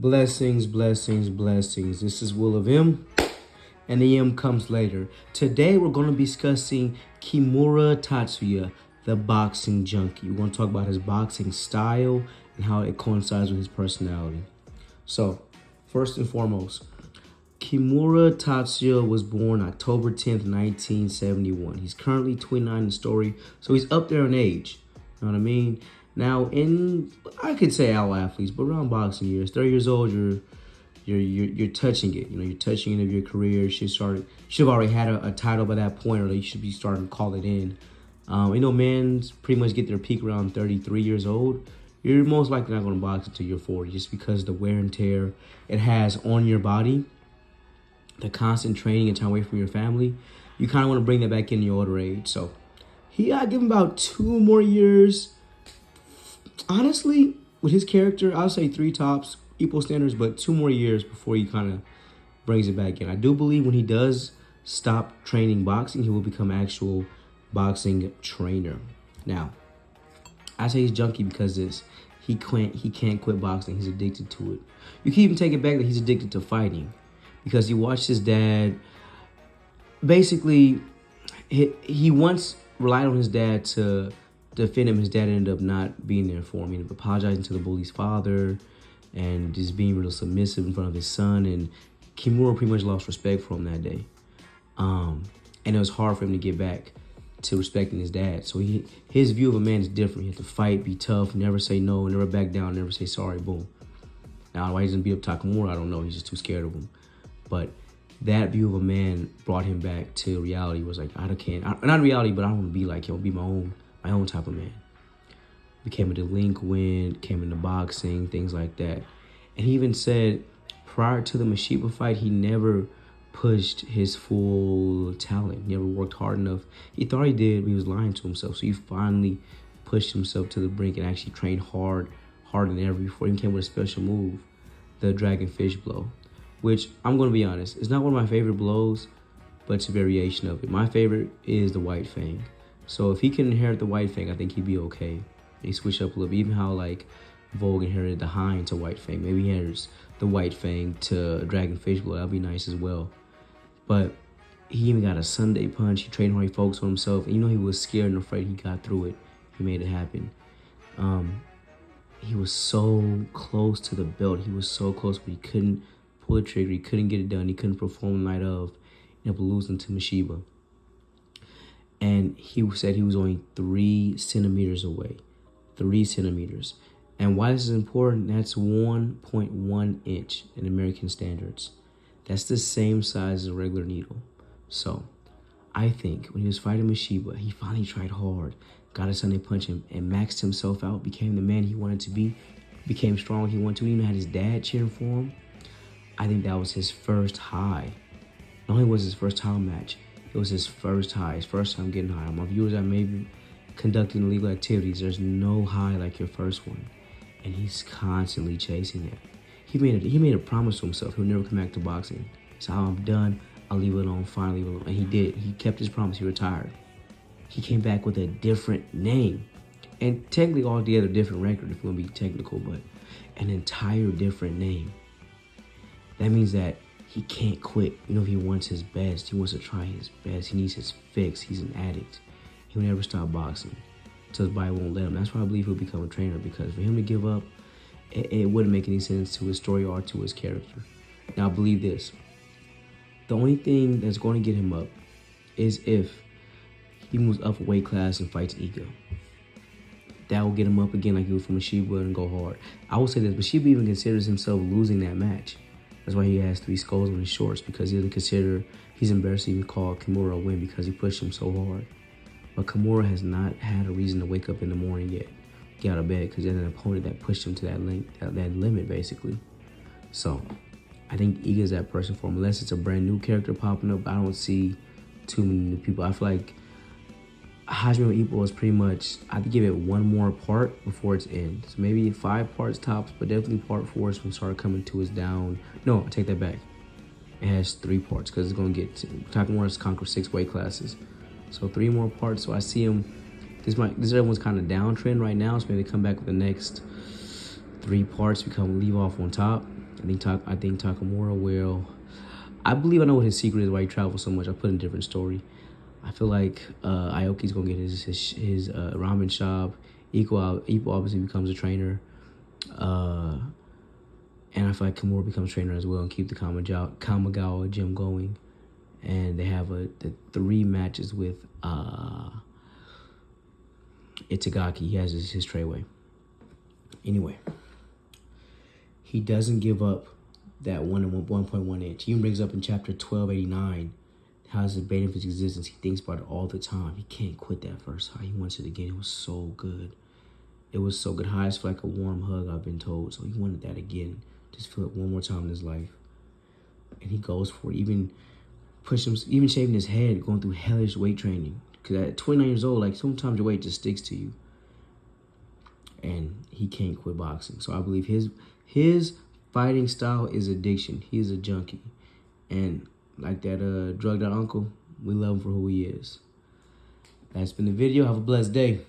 Blessings, blessings, blessings. This is Will of M, and the M comes later. Today we're going to be discussing Kimura Tatsuya, the boxing junkie. We're going to talk about his boxing style and how it coincides with his personality. So, first and foremost, Kimura Tatsuya was born October 10th, 1971. He's currently 29 in the story, so he's up there in age. You know what I mean? Now, I could say all athletes, but around boxing years, 30 years old, you're touching it. You know, you're touching it of your career. You should have already had a title by that point, or you should be starting to call it in. Men pretty much get their peak around 33 years old. You're most likely not going to box until you're 40, just because the wear and tear it has on your body, the constant training and time away from your family. You kind of want to bring that back in your older age. So, I give him about 2 more years. Honestly, with his character, I'll say 3 tops, equal standards, but 2 more years before he kind of brings it back in. I do believe when he does stop training boxing, he will become an actual boxing trainer. Now, I say he's junkie because he can't quit boxing. He's addicted to it. You can even take it back that he's addicted to fighting because he watched his dad. Basically, he once relied on his dad to defend him. His dad ended up not being there for him. He ended up apologizing to the bully's father and just being real submissive in front of his son. And Kimura pretty much lost respect for him that day. And it was hard for him to get back to respecting his dad. So his view of a man is different. He had to fight, be tough, never say no, never back down, never say sorry, boom. Now, why he doesn't beat up Takamura, I don't know. He's just too scared of him. But that view of a man brought him back to reality. Was like, not reality, but I don't want to be like him. I want to be my own type of man. Became a delinquent, came into boxing, things like that. And he even said prior to the Mashiba fight, he never pushed his full talent. He never worked hard enough. He thought he did, but he was lying to himself. So he finally pushed himself to the brink and actually trained harder than ever before. He came with a special move, the Dragon Fish blow, which I'm going to be honest, it's not one of my favorite blows, but it's a variation of it. My favorite is the White Fang. So if he can inherit the White Fang, I think he'd be okay. He switched up a little bit, even how like Vogue inherited the Hind to White Fang. Maybe he inherits the White Fang to Dragon Fish blow. That'd be nice as well. But he even got a Sunday punch. He trained hard, he focused on himself. And he was scared and afraid. He got through it. He made it happen. He was so close to the belt. He was so close, but he couldn't pull the trigger. He couldn't get it done. He couldn't perform the night of. He ended up losing to Mashiba. And he said he was only 3 centimeters away. 3 centimeters. And why this is important, that's 1.1 inch in American standards. That's the same size as a regular needle. So, I think when he was fighting Mashiba, he finally tried hard, got a Sunday punch and maxed himself out, became the man he wanted to be, became strong he wanted to, even had his dad cheering for him. I think that was his first high. Not only was his first title match, it was his first high, his first time getting high. My viewers that may be conducting illegal activities, there's no high like your first one. And he's constantly chasing it. He made a promise to himself he'll never come back to boxing. So I'm done, I'll leave it alone, finally leave it alone. And he did. He kept his promise, he retired. He came back with a different name. And technically altogether different record, if you want to be technical, but an entire different name. That means that he can't quit. He wants his best. He wants to try his best. He needs his fix. He's an addict. He'll never stop boxing until his body won't let him. That's why I believe he'll become a trainer, because for him to give up, it wouldn't make any sense to his story or to his character. Now, I believe this. The only thing that's going to get him up is if he moves up a weight class and fights Iga. That will get him up again like he was from Mashiba and go hard. I will say this, Mashiba even considers himself losing that match. That's why he has 3 skulls on his shorts, because he doesn't consider, he's embarrassed to even call Kimura a win because he pushed him so hard. But Kimura has not had a reason to wake up in the morning yet, get out of bed, because he had an opponent that pushed him to that limit, basically. So, I think Iga's that person for him. Unless it's a brand new character popping up, I don't see too many new people. I feel like Hajime Ippo is pretty much, I have to give it 1 more part before it's in. So maybe 5 parts tops, but definitely part 4 is when it start coming to his down. No, I take that back. It has 3 parts because it's going to get, Takamura's conquer 6 weight classes. So 3 more parts. So I see him, this is everyone's kind of downtrend right now. So maybe they come back with the next 3 parts, leave off on top. I think Takamura will. I believe I know what his secret is, why he travels so much. I put in a different story. I feel like Aoki's gonna get his ramen shop. Equal obviously becomes a trainer. And I feel like Kimura becomes trainer as well and keep the Kamigawa gym going. And they have the 3 matches with Itagaki. He has his Treyway. Anyway, he doesn't give up that 1.1 inch. He even brings up in chapter 1289 how he's debating of his existence. He thinks about it all the time. He can't quit that first high. He wants it again. It was so good. It was so good. Highs feel like a warm hug, I've been told. So he wanted that again. Just feel it one more time in his life. And he goes for it. Even shaving his head, going through hellish weight training. Because at 29 years old, like sometimes your weight just sticks to you. And he can't quit boxing. So I believe his fighting style is addiction. He is a junkie. And like that drugged out uncle, we love him for who he is. That's been the video. Have a blessed day.